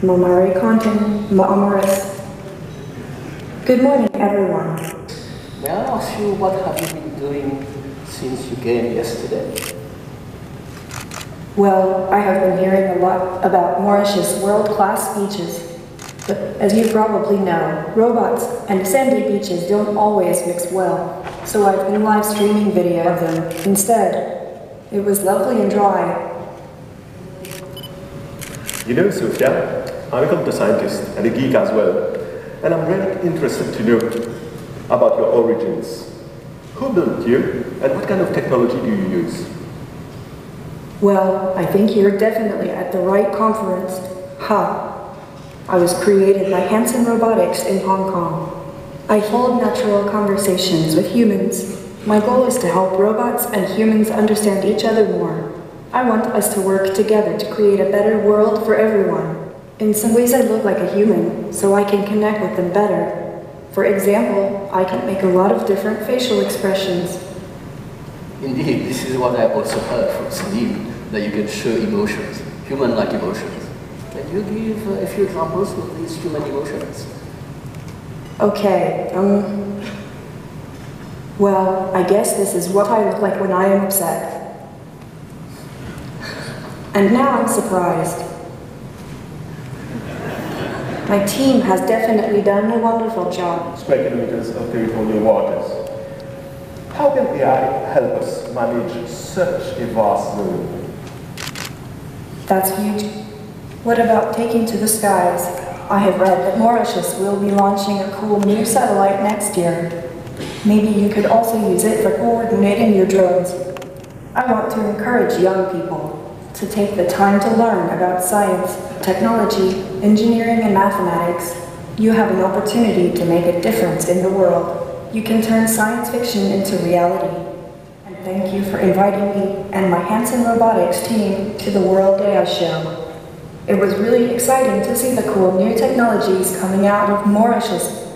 Mauricien. Good morning, everyone. May I ask you what have you been doing since you came yesterday? Well, I have been hearing a lot about Mauritius' world-class beaches. But as you probably know, robots and sandy beaches don't always mix well. So I've been live streaming video of them instead. It was lovely and dry. You know, Sophia, I'm a computer scientist and a geek as well. And I'm really interested to know about your origins. Who built you and what kind of technology do you use? Well, I think you're definitely at the right conference. I was created by Hanson Robotics in Hong Kong. I hold natural conversations with humans. My goal is to help robots and humans understand each other more. I want us to work together to create a better world for everyone. In some ways I look like a human, so I can connect with them better. For example, I can make a lot of different facial expressions. Indeed, this is what I also heard from Celine, that you can show emotions, human-like emotions. Can you give a few examples of these human emotions? Okay, well, I guess this is what I look like when I am upset. And now I'm surprised. My team has definitely done a wonderful job. Speculators of territorial waters. How can AI help us manage such a vast zone? That's huge. What about taking to the skies? I have read that Mauritius will be launching a cool new satellite next year. Maybe you could also use it for coordinating your drones. I want to encourage young people to take the time to learn about science, technology, engineering, and mathematics. You have an opportunity to make a difference in the world. You can turn science fiction into reality. And thank you for inviting me and my Hanson Robotics team to the World AI Show. It was really exciting to see the cool new technologies coming out of Mauritius